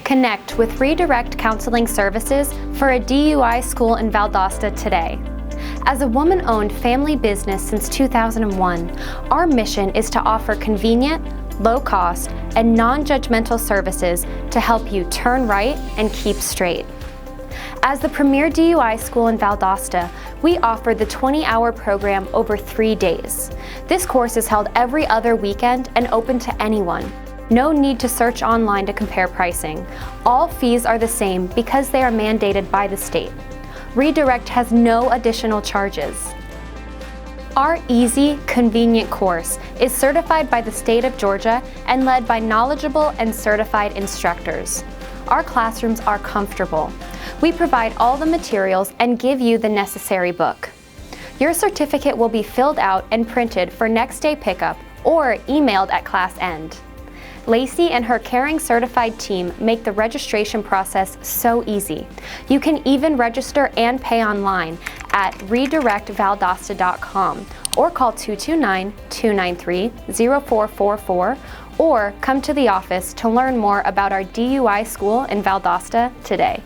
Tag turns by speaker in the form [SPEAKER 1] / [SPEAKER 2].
[SPEAKER 1] Connect with Redirect Counseling Services for a DUI school in Valdosta today. As a woman-owned family business since 2001, our mission is to offer convenient, low-cost, and non-judgmental services to help you turn right and keep straight. As the premier DUI school in Valdosta, we offer the 20-hour program over 3 days. This course is held every other weekend and open to anyone. No need to search online to compare pricing. All fees are the same because they are mandated by the state. Redirect has no additional charges. Our easy, convenient course is certified by the state of Georgia and led by knowledgeable and certified instructors. Our classrooms are comfortable. We provide all the materials and give you the necessary book. Your certificate will be filled out and printed for next day pickup or emailed at class end. Lacey and her caring certified team make the registration process so easy. You can even register and pay online at redirectvaldosta.com or call 229-293-0444 or come to the office to learn more about our DUI school in Valdosta today.